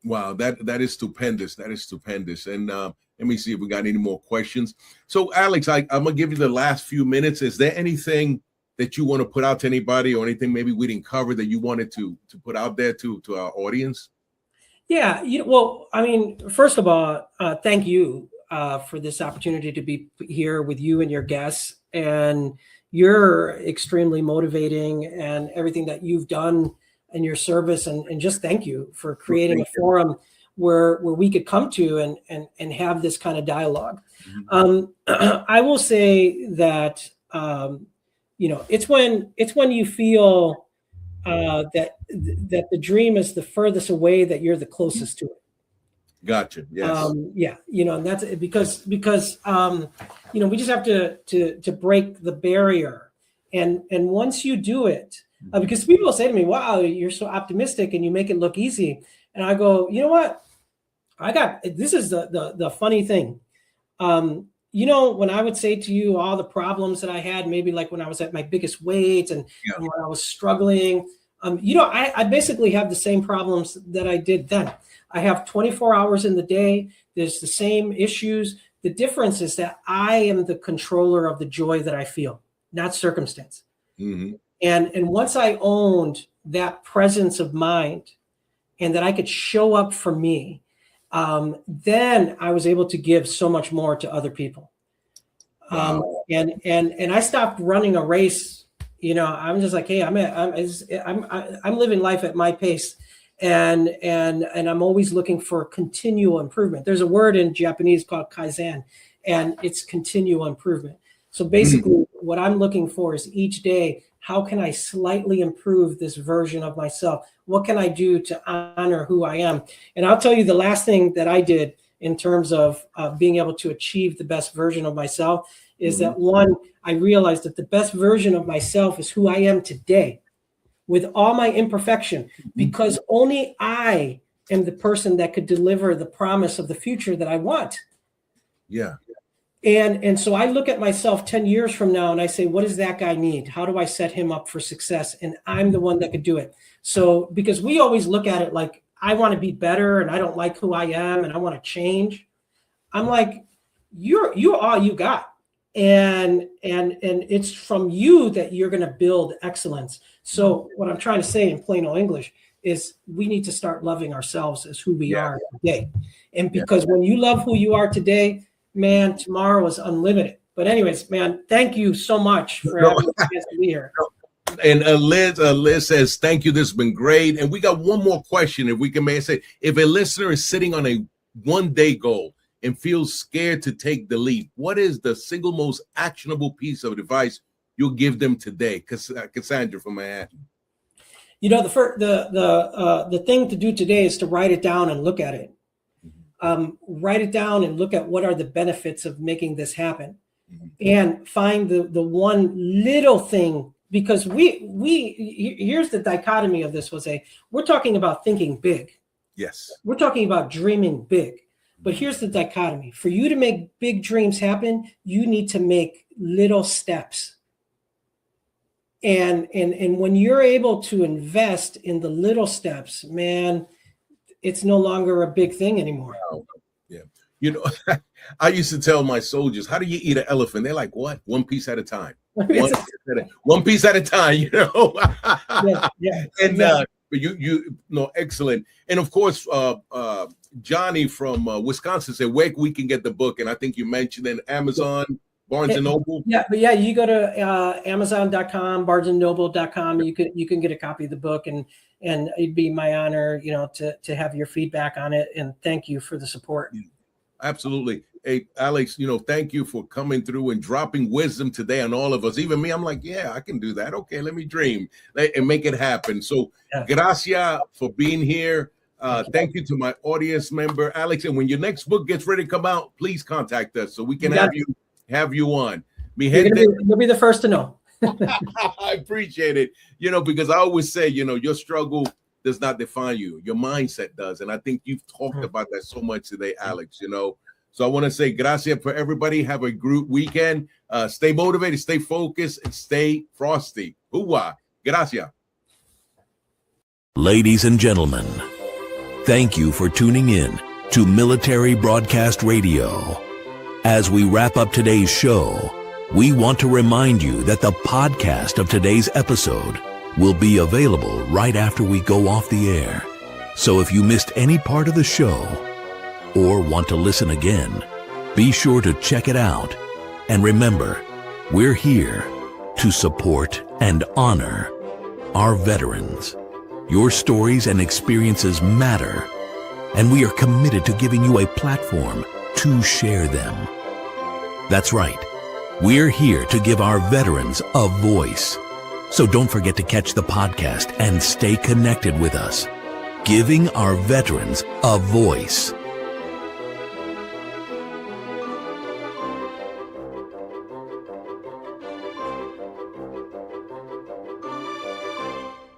Wow, that is stupendous. That is stupendous. And let me see if we got any more questions. So, Alex, I'm gonna give you the last few minutes. Is there anything that you want to put out to anybody, or anything maybe we didn't cover that you wanted to put out there to our audience? Yeah. Well, I mean, first of all, thank you for this opportunity to be here with you and your guests. And you're extremely motivating, and everything that you've done in your service, and just thank you for creating a forum where we could come to and have this kind of dialogue. I will say that it's when you feel that the dream is the furthest away that you're the closest to it. Gotcha. Yes. And that's because we just have to break the barrier, and once you do it, because people say to me, "Wow, you're so optimistic and you make it look easy," and I go, "You know what? This is the funny thing. When I would say to you all the problems that I had, maybe like when I was at my biggest weight and when I was struggling, I basically have the same problems that I did then. I have 24 hours in the day. There's the same issues. The difference is that I am the controller of the joy that I feel, not circumstance. Mm-hmm. And once I owned that presence of mind, and that I could show up for me, then I was able to give so much more to other people. Wow. And I stopped running a race. I'm just like, hey, I'm living life at my pace. And I'm always looking for continual improvement. There's a word in Japanese called kaizen, and it's continual improvement. So basically what I'm looking for is each day, how can I slightly improve this version of myself? What can I do to honor who I am? And I'll tell you the last thing that I did in terms of being able to achieve the best version of myself is that one, I realized that the best version of myself is who I am today, with all my imperfection, because only I am the person that could deliver the promise of the future that I want. Yeah. And so I look at myself 10 years from now and I say, what does that guy need? How do I set him up for success? And I'm the one that could do it. So, because we always look at it like, I want to be better and I don't like who I am and I want to change. I'm like, you're all you got. And it's from you that you're going to build excellence. So what I'm trying to say in plain old English is we need to start loving ourselves as who we are today. And because when you love who you are today, man, tomorrow is unlimited. But anyways, man, thank you so much for having me to be here. And Liz says, thank you. This has been great. And we got one more question. If we can may say, if a listener is sitting on a 1-day goal and feels scared to take the leap, what is the single most actionable piece of advice you'll give them today? Cassandra from Manhattan. You know, the thing to do today is to write it down and look at it. Write it down and look at what are the benefits of making this happen, and find the one little thing. Because here's the dichotomy of this, Jose. We're talking about thinking big. Yes. We're talking about dreaming big. But here's the dichotomy. For you to make big dreams happen, you need to make little steps. And when you're able to invest in the little steps, man, it's no longer a big thing anymore. Wow. Yeah. You know, I used to tell my soldiers, how do you eat an elephant? They're like, what? One piece at a time. One piece at a time, you know. And you know, excellent. And of course, Johnny from Wisconsin said where we can get the book, and I think you mentioned in Amazon, Barnes and Noble. But you go to Amazon.com, BarnesandNoble.com. You can get a copy of the book, and it'd be my honor, you know, to have your feedback on it. And thank you for the support. Absolutely. Hey, Alex, you know, thank you for coming through and dropping wisdom today on all of us. Even me, I'm like, yeah, I can do that. Okay, let me dream and make it happen. So gracias for being here. Thank you to my audience member, Alex. And when your next book gets ready to come out, please contact us so we can have you on. You'll be the first to know. I appreciate it. You know, because I always say, you know, your struggle does not define you. Your mindset does. And I think you've talked about that so much today, Alex, you know. So I want to say gracias for everybody. Have a great weekend. Stay motivated, stay focused, and stay frosty. Hooah. Gracias. Ladies and gentlemen, thank you for tuning in to Military Broadcast Radio. As we wrap up today's show, we want to remind you that the podcast of today's episode will be available right after we go off the air. So if you missed any part of the show or want to listen again, be sure to check it out. And remember, we're here to support and honor our veterans. Your stories and experiences matter, and we are committed to giving you a platform to share them. That's right. We're here to give our veterans a voice. So don't forget to catch the podcast and stay connected with us. Giving our veterans a voice.